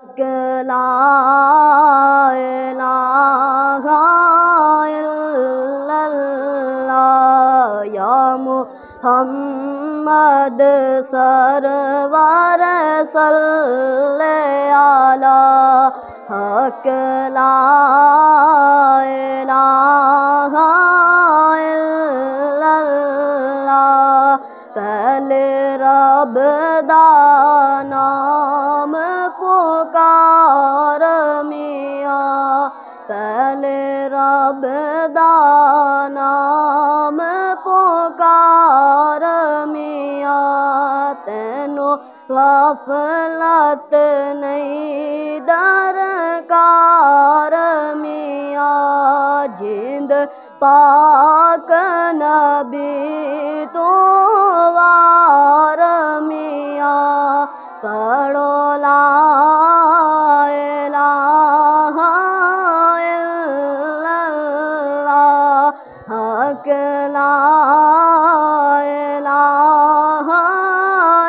لا الہ الا اللہ یا محمد سرور صلی علی حق لا الہ الا اللہ پہلے رب دا نام پکار میاں پہلے رب دا نام پکار میاں تینوں غفلت نہیں درکار میاں جند پاک نبی تو وار میاں پڑھو لا الہ الا اللہ حق لا الہ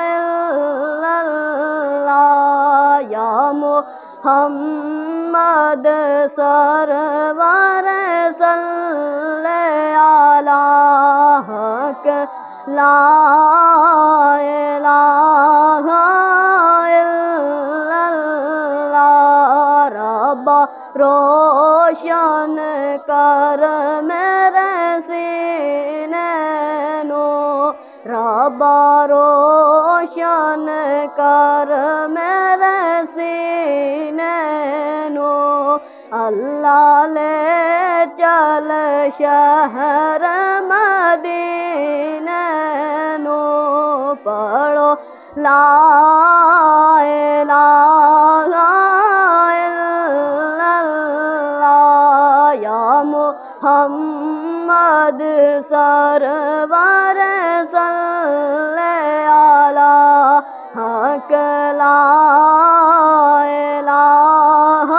الا اللہ یا محمد سرور صلی علی حق لا الہ الا اللہ ربا روشن کر میرے سینے نو ربا روشن کر میرے سینے نو اللہ لے چل شہر مدینے نو پڑھو لا الہ الا اللہ یا محمد سرور صلی علی حق لا الہ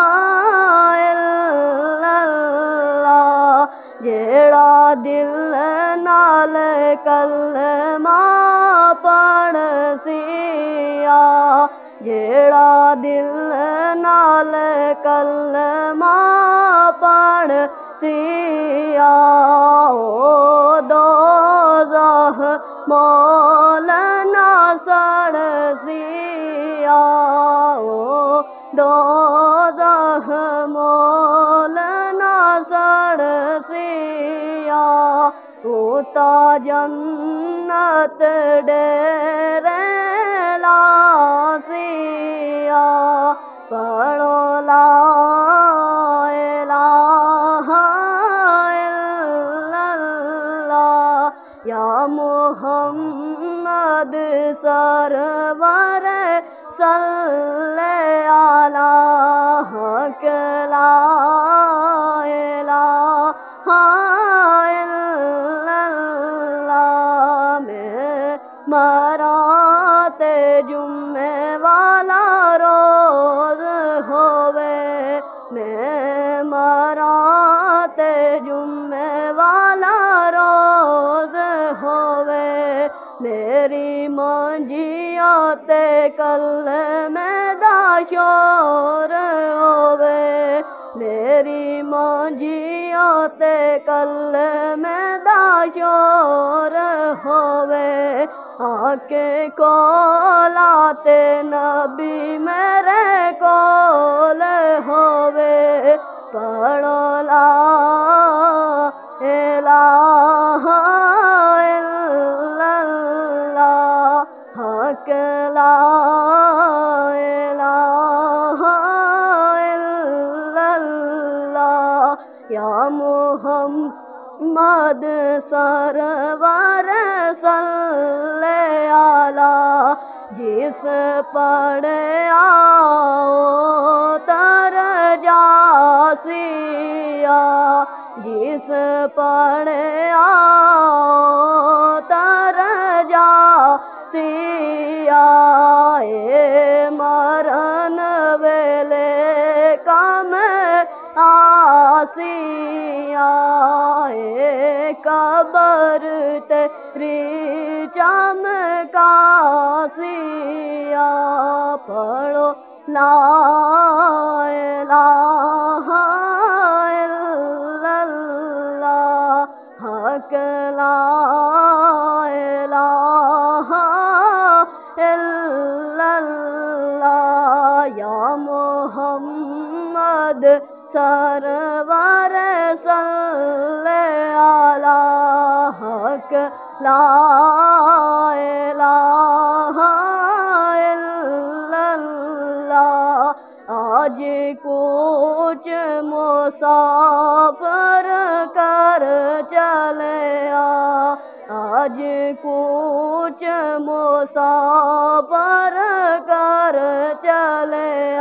الا اللہ جیڑا دل نال کلمہ پڑھ سیا جیڑا دل نال کلمہ پڑھ سیا او دوزخ مول نہ سڑ سیا او دوزخ مول نہ سڑ سیا اوتا جنت ڈیرے لا سیا پڑھو لا الہ الا اللہ یا محمد سرور صلی علی حق لا الہ الا اللہ میں مرات جمعے والا روز ہووے میں مرات جمعے والا روز ہووے میری مانجیاں تے کلمے دا شور ہووے میری مانجیاں تے کلمے دا شور ہووے آنکھیں کولا تے نبی میرے کول ہووے پڑھو لا الہ الا اللہ حق لا الہ الا اللہ یا محمد سرور صلی علی جس پڑھے آؤ تر جاسیا جس پڑھے آؤ تر جاسیا اے مرن ویلے کم آسیا اے قبر تیری چمکاسیا پڑھو لا الہ الا اللہ حق لا الہ الا اللہ یا محمد سرور صلی علی حق لا الہ الا اللہ آج کچھ مسافر کر چلے آج کچھ مسافر کر چلے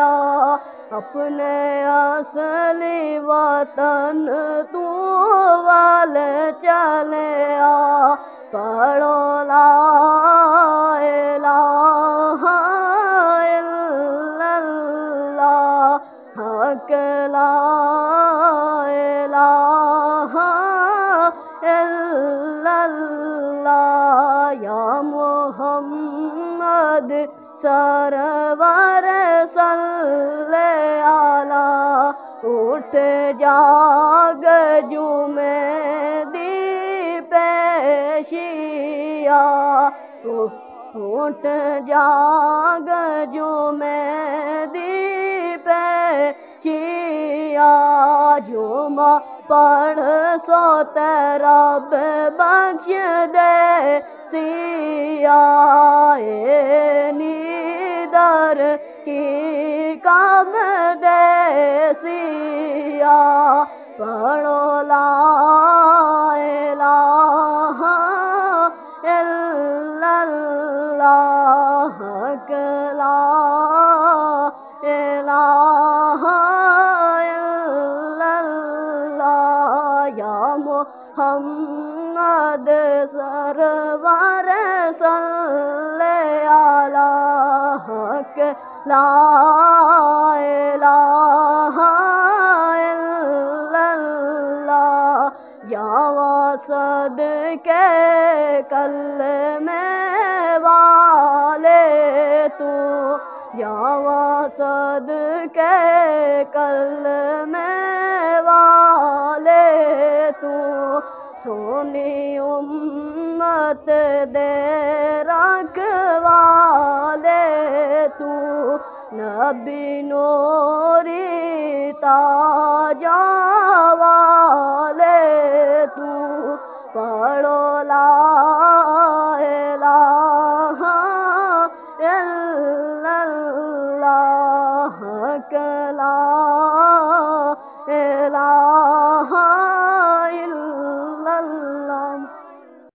اپنے اصلی وطن تو وال چلے پڑھو لا الہ الا اللہ حق لا الہ الا اللہ یا محمد سرور صلی علی اٹھ جاگ جمعہ دی پیشیا اٹھ جاگ جمعہ دی پیشیا جمعہ پڑھ سو رب بخش دے سیاہ نیدر کی کام دے سیاہ پڑھو لا الہ الا اللہ حق لا الہ الا اللہ یا محمد سرور صلی علی حق لا الہ الا اللہ جاوا صدقے کلمے والے تو جاوا صدقے کلمے والے تو سونی امت دے رکھوالے تو نبی نوری تاجا والے تو پڑھو لا الہ الا اللہ حق لا الہ